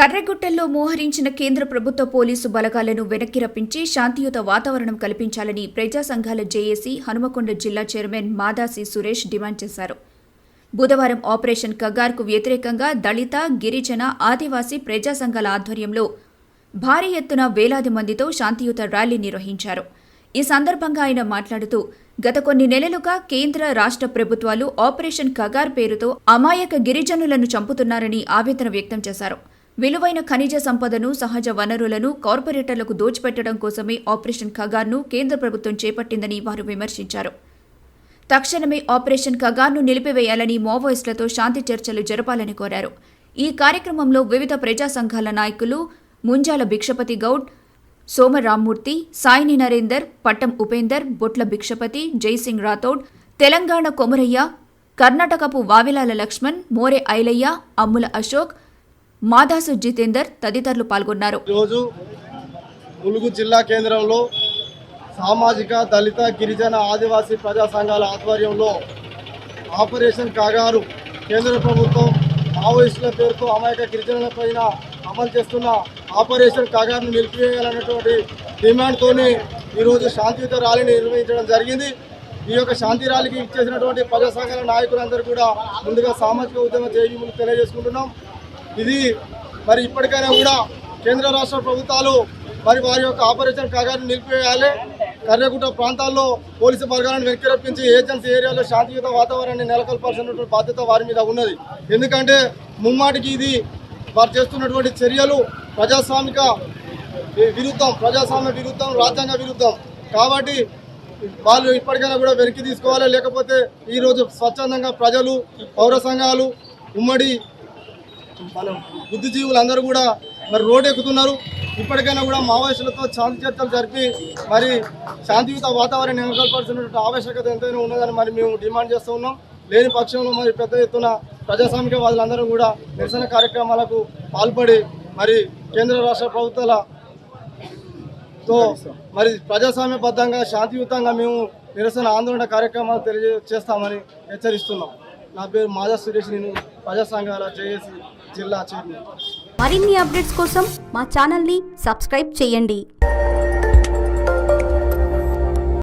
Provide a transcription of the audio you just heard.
కర్రెగుట్టల్లో మోహరించిన కేంద్ర ప్రభుత్వ పోలీసు బలగాలను వెనక్కి రప్పించి శాంతియుత వాతావరణం కల్పించాలని ప్రజా సంఘాల జేఏసీ హనుమకొండ జిల్లా చైర్మన్ మాదాసి సురేష్ డిమాండ్ చేశారు. బుధవారం ఆపరేషన్ కగార్కు వ్యతిరేకంగా దళిత, గిరిజన, ఆదివాసీ ప్రజా సంఘాల ఆధ్వర్యంలో భారీ ఎత్తున వేలాది మందితో శాంతియుత ర్యాలీ నిర్వహించారు. ఈ సందర్భంగా ఆయన మాట్లాడుతూ, గత కొన్ని నెలలుగా కేంద్ర, రాష్ట్ర ప్రభుత్వాలు ఆపరేషన్ కగార్ పేరుతో అమాయక గిరిజనులను చంపుతున్నారని ఆవేదన వ్యక్తం చేశారు. విలువైన ఖనిజ సంపదను, సహజ వనరులను కార్పొరేటర్లకు దోచిపెట్టడం కోసమే ఆపరేషన్ కగార్ను కేంద్ర ప్రభుత్వం చేపట్టిందని వారు విమర్శించారు. తక్షణమే ఆపరేషన్ కగార్ను నిలిపివేయాలని మావోయిస్టులతో శాంతి చర్చలు జరపాలని కోరారు. ఈ కార్యక్రమంలో వివిధ ప్రజా సంఘాల నాయకులు ముంజాల భిక్షపతి గౌడ్, సోమరామ్మూర్తి, సాయిని నరేందర్, పట్టం ఉపేందర్, బొట్ల భిక్షపతి, జైసింగ్ రాథోడ్, తెలంగాణ కొమరయ్య, కర్ణాటకపు వావిలాల లక్ష్మణ్, మోరే ఐలయ్య, అమ్ముల అశోక్, మాదాసు జితేందర్ తదితరులు పాల్గొన్నారు. ఈరోజు ములుగు జిల్లా కేంద్రంలో సామాజిక, దళిత, గిరిజన, ఆదివాసీ ప్రజా సంఘాల ఆధ్వర్యంలో ఆపరేషన్ కాగారు కేంద్ర ప్రభుత్వం మావోయిస్టుల పేరుతో అమాయక గిరిజనుల పైన అమలు చేస్తున్న ఆపరేషన్ కాగారును నిలిపివేయాలన్నటువంటి డిమాండ్తోనే ఈరోజు శాంతియుత ర్యాలీని నిర్వహించడం జరిగింది. ఈ యొక్క శాంతి ర్యాలీకి ఇచ్చేసినటువంటి ప్రజా సంఘాల నాయకులందరూ కూడా ముందుగా సామాజిక ఉద్యమ జేఏసీ తెలియజేసుకుంటున్నాం. ఇది మరి ఇప్పటికైనా కూడా కేంద్ర రాష్ట్ర ప్రభుత్వాలు మరి వారి యొక్క ఆపరేషన్ కాగారును నిలిపివేయాలి. కర్రెగుట్ట ప్రాంతాల్లో పోలీసు బలగాలను వెనక్కి రప్పించి ఏజెన్సీ ఏరియాలో శాంతియుత వాతావరణాన్ని నెలకొల్పాల్సినటువంటి బాధ్యత వారి మీద ఉన్నది. ఎందుకంటే ముమ్మాటికి ఇది వారు చేస్తున్నటువంటి చర్యలు ప్రజాస్వామ్య విరుద్ధం, రాజ్యాంగ విరుద్ధం. కాబట్టి వాళ్ళు ఇప్పటికైనా కూడా వెనక్కి తీసుకోవాలి. లేకపోతే ఈరోజు స్వచ్ఛందంగా ప్రజలు, పౌర సంఘాలు, ఉమ్మడి మన బుద్ధిజీవులందరూ కూడా మరి రోడ్డు ఎక్కుతున్నారు. ఇప్పటికైనా కూడా మావోయిస్టులతో శాంతి చర్చలు జరిపి మరి శాంతియుత వాతావరణం నెలకొల్పాల్సినటువంటి ఆవశ్యకత ఎంతైనా ఉన్నదని మరి మేము డిమాండ్ చేస్తూ ఉన్నాం. లేని పక్షంలో మరి పెద్ద ఎత్తున ప్రజాస్వామికవాదులందరూ కూడా నిరసన కార్యక్రమాలకు పాల్పడి మరి కేంద్ర రాష్ట్ర ప్రభుత్వాలతో మరి ప్రజాస్వామ్యబద్ధంగా శాంతియుతంగా మేము నిరసన ఆందోళన కార్యక్రమాలు తెలియజేస్తామని హెచ్చరిస్తున్నాం. నా పేరు మాదా సురేష్, నేను ప్రజా సంఘాల జేఏసీ జిల్లా చైర్మన్. మరిన్ని అప్డేట్స్ కోసం మా ఛానల్ని సబ్స్క్రైబ్ చేయండి.